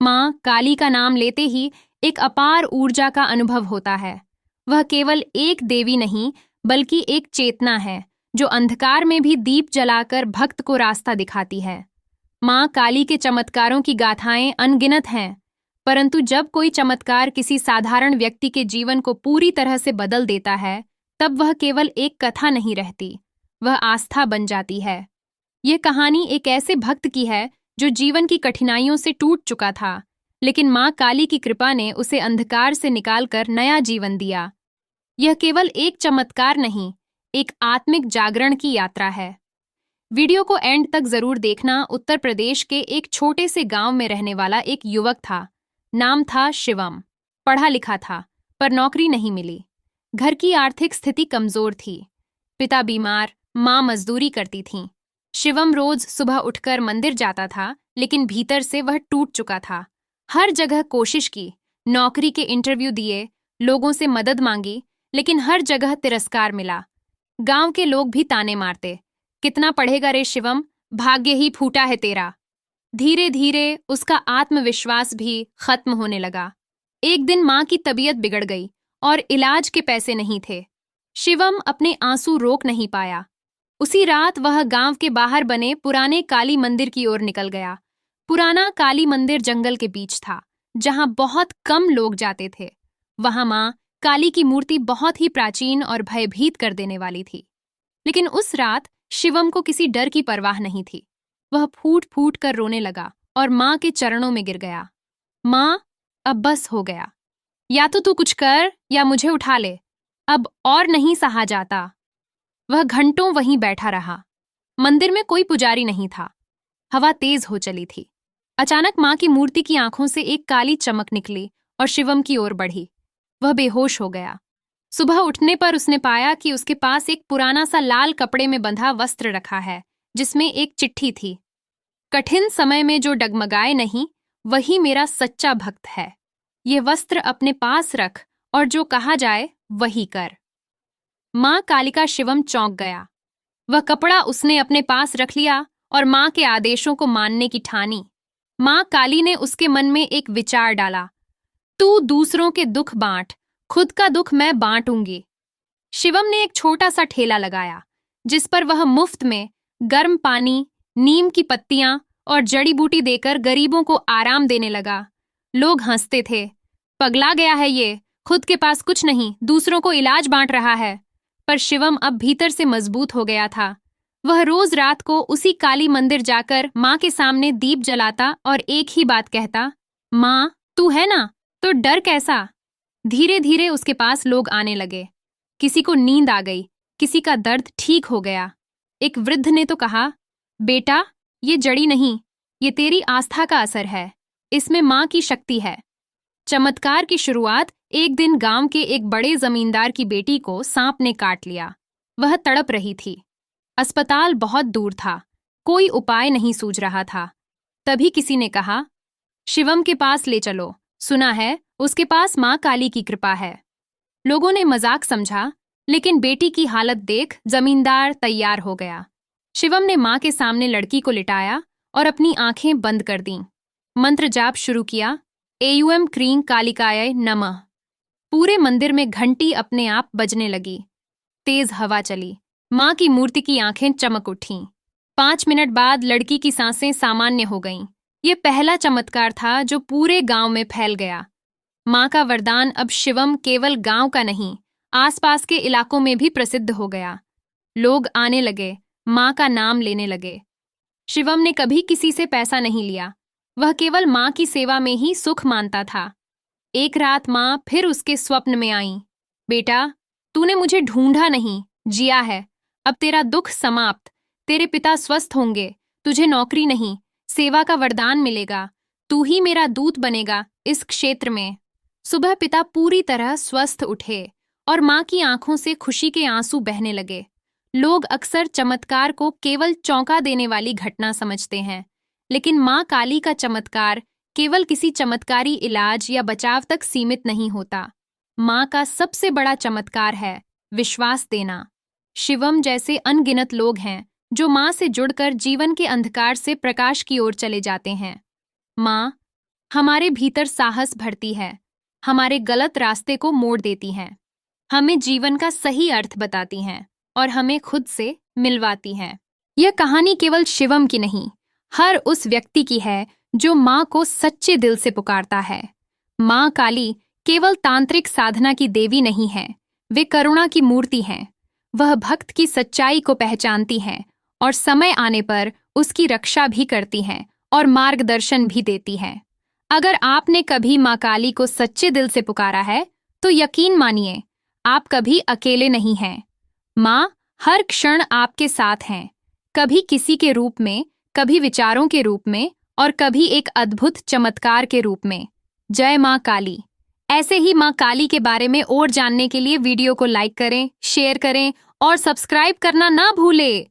माँ काली का नाम लेते ही एक अपार ऊर्जा का अनुभव होता है। वह केवल एक देवी नहीं, बल्कि एक चेतना है जो अंधकार में भी दीप जलाकर भक्त को रास्ता दिखाती है। माँ काली के चमत्कारों की गाथाएं अनगिनत हैं, परंतु जब कोई चमत्कार किसी साधारण व्यक्ति के जीवन को पूरी तरह से बदल देता है, तब वह केवल एक कथा नहीं रहती, वह आस्था बन जाती है। यह कहानी एक ऐसे भक्त की है जो जीवन की कठिनाइयों से टूट चुका था, लेकिन माँ काली की कृपा ने उसे अंधकार से निकालकर नया जीवन दिया। यह केवल एक चमत्कार नहीं, एक आत्मिक जागरण की यात्रा है। वीडियो को एंड तक जरूर देखना। उत्तर प्रदेश के एक छोटे से गांव में रहने वाला एक युवक था। नाम था शिवम। पढ़ा लिखा था, पर नौकरी नहीं मिली। घर की आर्थिक स्थिति कमजोर थी। पिता बीमार, माँ मजदूरी करती थीं। शिवम रोज सुबह उठकर मंदिर जाता था, लेकिन भीतर से वह टूट चुका था। हर जगह कोशिश की, नौकरी के इंटरव्यू दिए, लोगों से मदद मांगी, लेकिन हर जगह तिरस्कार मिला। गांव के लोग भी ताने मारते, कितना पढ़ेगा रे शिवम, भाग्य ही फूटा है तेरा। धीरे धीरे उसका आत्मविश्वास भी खत्म होने लगा। एक दिन माँ की तबीयत बिगड़ गई और इलाज के पैसे नहीं थे। शिवम अपने आंसू रोक नहीं पाया। उसी रात वह गांव के बाहर बने पुराने काली मंदिर की ओर निकल गया। पुराना काली मंदिर जंगल के बीच था, जहां बहुत कम लोग जाते थे। वहां माँ काली की मूर्ति बहुत ही प्राचीन और भयभीत कर देने वाली थी। लेकिन उस रात शिवम को किसी डर की परवाह नहीं थी। वह फूट फूट कर रोने लगा और माँ के चरणों में गिर गया। माँ, अब बस हो गया। या तो तू कुछ कर या मुझे उठा ले। अब और नहीं सहा जाता। वह घंटों वहीं बैठा रहा। मंदिर में कोई पुजारी नहीं था। हवा तेज हो चली थी। अचानक माँ की मूर्ति की आंखों से एक काली चमक निकली और शिवम की ओर बढ़ी। वह बेहोश हो गया। सुबह उठने पर उसने पाया कि उसके पास एक पुराना सा लाल कपड़े में बंधा वस्त्र रखा है, जिसमें एक चिट्ठी थी। कठिन समय में जो डगमगाए नहीं, वही मेरा सच्चा भक्त है। ये वस्त्र अपने पास रख और जो कहा जाए वही कर। माँ कालिका शिवम चौंक गया। वह कपड़ा उसने अपने पास रख लिया और माँ के आदेशों को मानने की ठानी। माँ काली ने उसके मन में एक विचार डाला, तू दूसरों के दुख बांट, खुद का दुख मैं बांटूंगी। शिवम ने एक छोटा सा ठेला लगाया, जिस पर वह मुफ्त में गर्म पानी, नीम की पत्तियां और जड़ी बूटी देकर गरीबों को आराम देने लगा। लोग हंसते थे, पगला गया है ये, खुद के पास कुछ नहीं, दूसरों को इलाज बांट रहा है। पर शिवम अब भीतर से मजबूत हो गया था। वह रोज रात को उसी काली मंदिर जाकर माँ के सामने दीप जलाता और एक ही बात कहता, माँ तू है ना, तो डर कैसा। धीरे धीरे उसके पास लोग आने लगे। किसी को नींद आ गई, किसी का दर्द ठीक हो गया। एक वृद्ध ने तो कहा, बेटा ये जड़ी नहीं, ये तेरी आस्था का असर है, इसमें माँ की शक्ति है। चमत्कार की शुरुआत एक दिन गांव के एक बड़े जमींदार की बेटी को सांप ने काट लिया। वह तड़प रही थी। अस्पताल बहुत दूर था, कोई उपाय नहीं सूझ रहा था। तभी किसी ने कहा, शिवम के पास ले चलो, सुना है उसके पास माँ काली की कृपा है। लोगों ने मजाक समझा, लेकिन बेटी की हालत देख जमींदार तैयार हो गया। शिवम ने माँ के सामने लड़की को लिटाया और अपनी आंखें बंद कर दीं। मंत्र जाप शुरू किया, एयूएम क्रीं कालिकाय नमः। पूरे मंदिर में घंटी अपने आप बजने लगी। तेज हवा चली। माँ की मूर्ति की आंखें चमक उठीं। 5 मिनट बाद लड़की की सांसें सामान्य हो गईं। ये पहला चमत्कार था जो पूरे गांव में फैल गया। माँ का वरदान अब शिवम केवल गांव का नहीं, आसपास के इलाकों में भी प्रसिद्ध हो गया। लोग आने लगे, माँ का नाम लेने लगे। शिवम ने कभी किसी से पैसा नहीं लिया। वह केवल माँ की सेवा में ही सुख मानता था। एक रात माँ फिर उसके स्वप्न में आई। बेटा, तूने मुझे ढूंढा नहीं, जिया है। अब तेरा दुख समाप्त। तेरे पिता स्वस्थ होंगे। तुझे नौकरी नहीं, सेवा का वरदान मिलेगा। तू ही मेरा दूत बनेगा इस क्षेत्र में। सुबह पिता पूरी तरह स्वस्थ उठे और माँ की आंखों से खुशी के आंसू बहने लगे। लोग अक्सर चमत्कार को केवल चौंका देने वाली घटना समझते हैं, लेकिन माँ काली का चमत्कार केवल किसी चमत्कारी इलाज या बचाव तक सीमित नहीं होता। माँ का सबसे बड़ा चमत्कार है विश्वास देना। शिवम जैसे अनगिनत लोग हैं जो माँ से जुड़कर जीवन के अंधकार से प्रकाश की ओर चले जाते हैं। माँ, हमारे भीतर साहस भरती है, हमारे गलत रास्ते को मोड़ देती हैं, हमें जीवन का सही अर्थ बताती हैं और हमें खुद से मिलवाती हैं। यह कहानी केवल शिवम की नहीं, हर उस व्यक्ति की है जो माँ को सच्चे दिल से पुकारता है। माँ काली केवल तांत्रिक साधना की देवी नहीं है, वे करुणा की मूर्ति हैं। वह भक्त की सच्चाई को पहचानती हैं और समय आने पर उसकी रक्षा भी करती हैं और मार्गदर्शन भी देती हैं। अगर आपने कभी माँ काली को सच्चे दिल से पुकारा है, तो यकीन मानिए, आप कभी अकेले नहीं हैं। माँ हर क्षण आपके साथ हैं, कभी किसी के रूप में, कभी विचारों के रूप में और कभी एक अद्भुत चमत्कार के रूप में। जय माँ काली। ऐसे ही माँ काली के बारे में और जानने के लिए वीडियो को लाइक करें, शेयर करें और सब्सक्राइब करना ना भूलें।